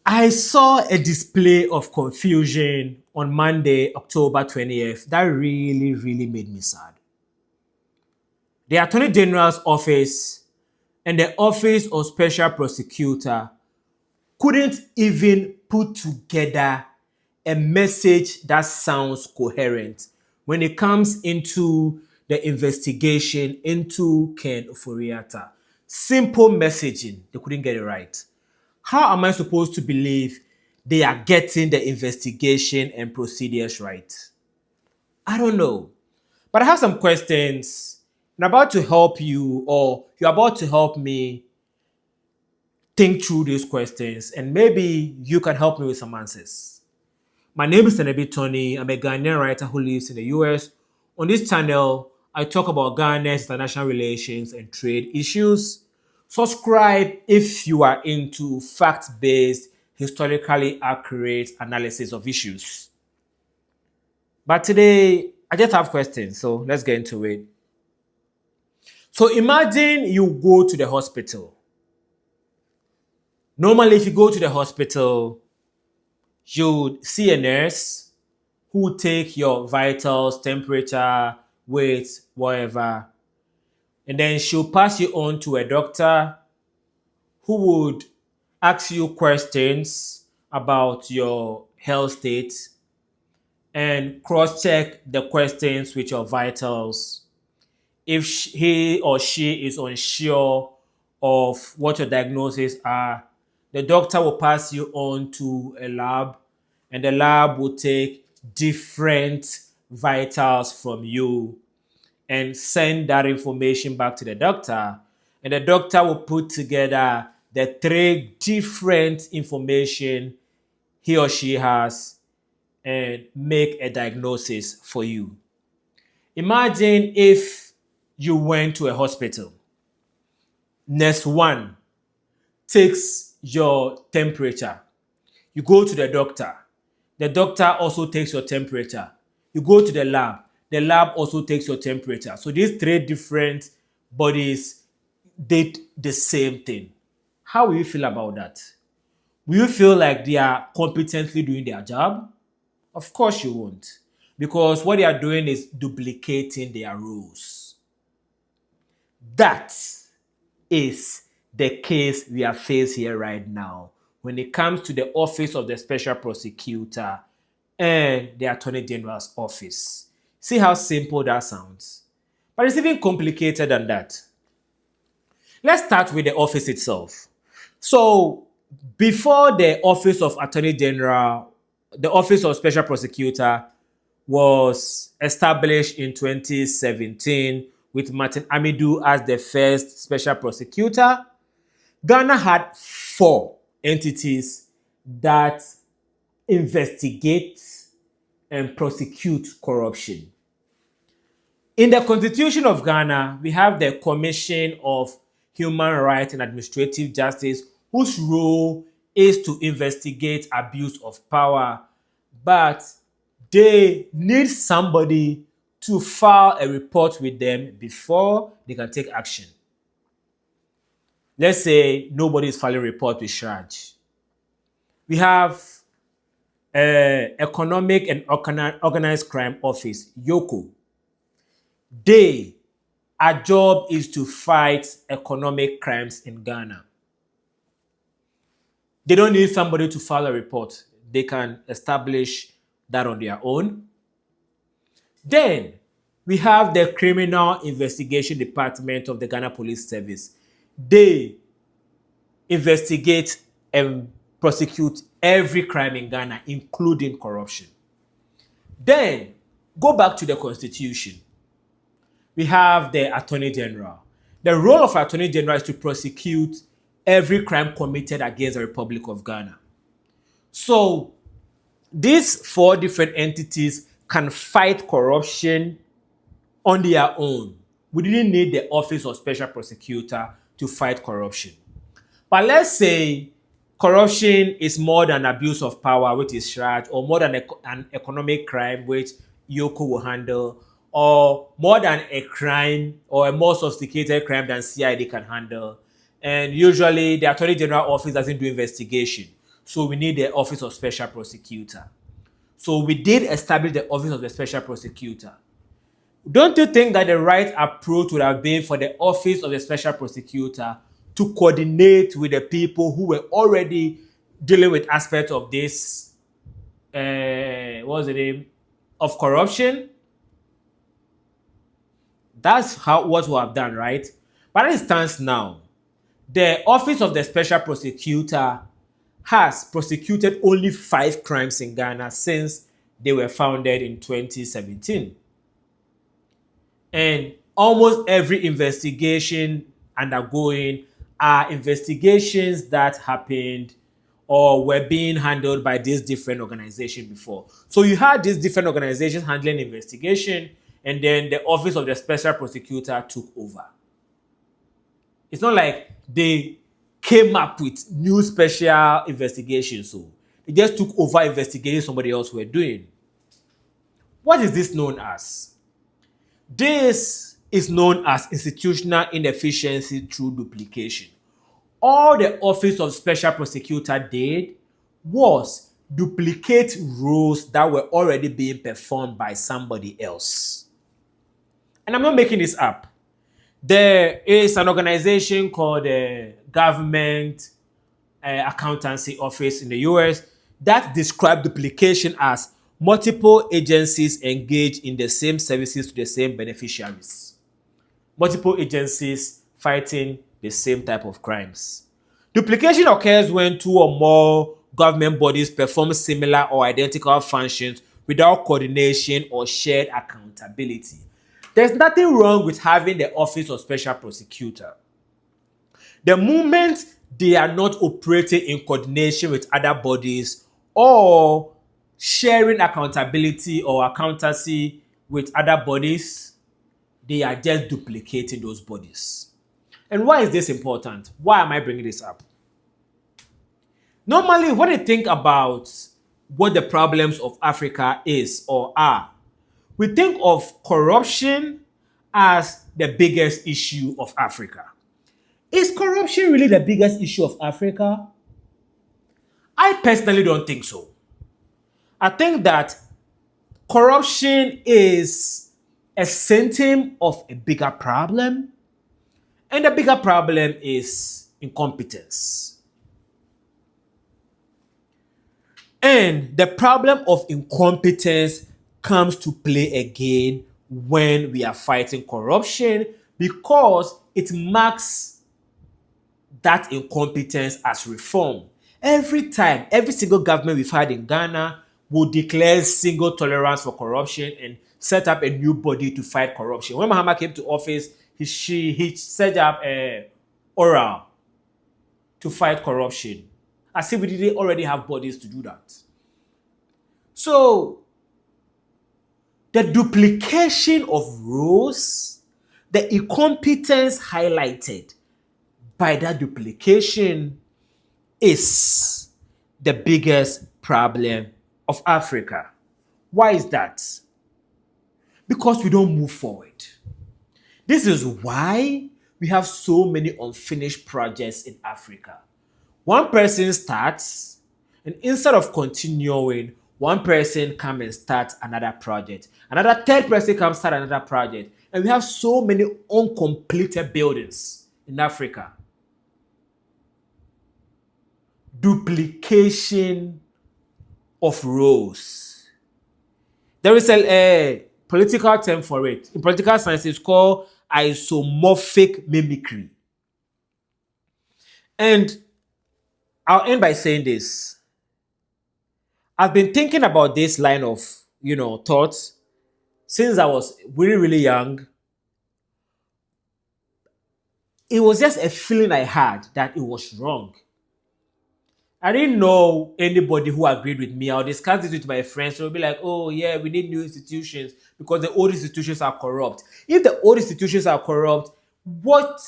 I saw a display of confusion on Monday, October 20th that really made me sad. The Attorney General's office and the Office of Special Prosecutor couldn't even put together a message that sounds coherent when it comes into the investigation into Ken Oforiatta. Simple messaging, they couldn't get it right. How am I supposed to believe they are getting the investigation and procedures right? I don't know. But I have some questions. I'm about to help you, or you're about to help me think through these questions, and maybe you can help me with some answers. My name is Nenebi Tony. I'm a Ghanaian writer who lives in the US. On this channel, I talk about Ghana's international relations and trade issues. Subscribe if you are into fact-based, historically accurate analysis of issues. But today, I just have questions, so let's get into it. So imagine you go to the hospital. Normally, if you go to the hospital, you see a nurse who will take your vitals, temperature, weight, whatever, and then she'll pass you on to a doctor who would ask you questions about your health state and cross-check the questions with your vitals. If he or she is unsure of what your diagnoses are, the doctor will pass you on to a lab, and the lab will take different vitals from you and send that information back to the doctor. And the doctor will put together the three different information he or she has and make a diagnosis for you. Imagine if you went to a hospital. Nurse one takes your temperature. You go to the doctor. The doctor also takes your temperature. You go to the lab. The lab also takes your temperature. So these three different bodies did the same thing. How will you feel about that? Will you feel like they are competently doing their job? Of course you won't. Because what they are doing is duplicating their rules. That is the case we are faced here right now when it comes to the Office of the Special Prosecutor and the Attorney General's office. See how simple that sounds? But it's even complicated than that. Let's start with the office itself. So, before the Office of Attorney General, the Office of Special Prosecutor was established in 2017 with Martin Amidu as the first special prosecutor. Ghana had 4 entities that investigate and prosecute corruption. In the Constitution of Ghana, we have the Commission of Human Rights and Administrative Justice, whose role is to investigate abuse of power, but they need somebody to file a report with them before they can take action. Let's say nobody is filing a report with CHRAJ. We have Economic and Organized Crime Office, EOCO. Our job is to fight economic crimes in Ghana. They don't need somebody to file a report. They can establish that on their own. Then we have the Criminal Investigation Department of the Ghana Police Service. They investigate and prosecute every crime in Ghana, including corruption. Then go back to the Constitution. We have the Attorney General. The role of Attorney General is to prosecute every crime committed against the Republic of Ghana. So these 4 different entities can fight corruption on their own. We didn't need the Office of Special Prosecutor to fight corruption. But let's say corruption is more than abuse of power, which is CHRAJ, or more than an economic crime, which EOCO will handle, or more than a crime or a more sophisticated crime than CID can handle. And usually the Attorney General office doesn't do investigation. So we need the Office of Special Prosecutor. So we did establish the Office of the Special Prosecutor. Don't you think that the right approach would have been for the Office of the Special Prosecutor to coordinate with the people who were already dealing with aspects of this, what was the name, of corruption? That's what we have done, right? But as it stands now, the Office of the Special Prosecutor has prosecuted only 5 crimes in Ghana since they were founded in 2017. And almost every investigation undergoing are investigations that happened or were being handled by these different organizations before. So you had these different organizations handling investigation, and then the Office of the Special Prosecutor took over. It's not like they came up with new special investigations. So they just took over investigating somebody else were doing. What is this known as? This is known as institutional inefficiency through duplication. All the Office of Special Prosecutor did was duplicate roles that were already being performed by somebody else. And I'm not making this up. There is an organization called the Government Accountancy Office in the US that describes duplication as multiple agencies engage in the same services to the same beneficiaries. Multiple agencies fighting the same type of crimes. Duplication occurs when 2 or more government bodies perform similar or identical functions without coordination or shared accountability. There's nothing wrong with having the Office of Special Prosecutor. The moment they are not operating in coordination with other bodies or sharing accountability or accountancy with other bodies, they are just duplicating those bodies. And why is this important? Why am I bringing this up? Normally, when you think about what the problems of Africa is or are, we think of corruption as the biggest issue of Africa. Is corruption really the biggest issue of Africa? I personally don't think so. I think that corruption is a symptom of a bigger problem, and the bigger problem is incompetence. And the problem of incompetence comes to play again when we are fighting corruption, because it marks that incompetence as reform. Every time, every single government we've had in Ghana will declare single tolerance for corruption and set up a new body to fight corruption. When Mahama came to office, he set up a oral to fight corruption, as if we didn't already have bodies to do that. So, the duplication of roles, the incompetence highlighted by that duplication is the biggest problem of Africa. Why is that? Because we don't move forward. This is why we have so many unfinished projects in Africa. One person starts, and instead of continuing, one person comes and starts another project. Another third person comes start another project. And we have so many uncompleted buildings in Africa. Duplication of roles. There is a political term for it. In political science, it's called isomorphic mimicry. And I'll end by saying this. I've been thinking about this line of, thoughts since I was really, really young. It was just a feeling I had that it was wrong. I didn't know anybody who agreed with me. I'll discuss this with my friends. So they'll be like, oh, yeah, we need new institutions because the old institutions are corrupt. If the old institutions are corrupt, what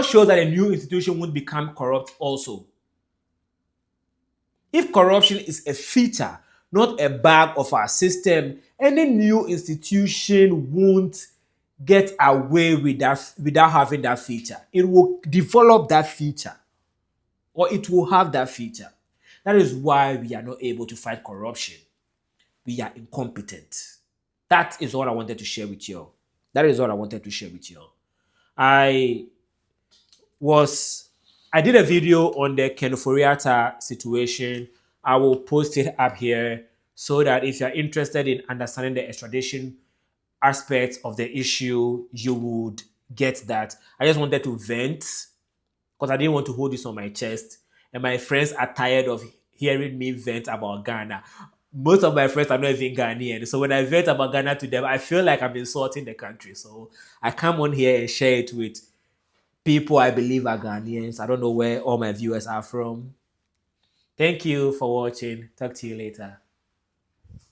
shows that a new institution won't become corrupt also? If corruption is a feature, not a bug of our system, any new institution won't get away with that without having that feature. It will develop that feature, or it will have that feature. That is why we are not able to fight corruption. We are incompetent. That is all I wanted to share with you. That is all I wanted to share with you. I was I did a video on the Ken Foriata situation. I will post it up here so that if you're interested in understanding the extradition aspect of the issue, you would get that. I just wanted to vent because I didn't want to hold this on my chest. And my friends are tired of hearing me vent about Ghana. Most of my friends are not even Ghanaian. So when I vent about Ghana to them, I feel like I'm insulting the country. So I come on here and share it with people I believe are Ghanaians. I don't know where all my viewers are from. Thank you for watching. Talk to you later.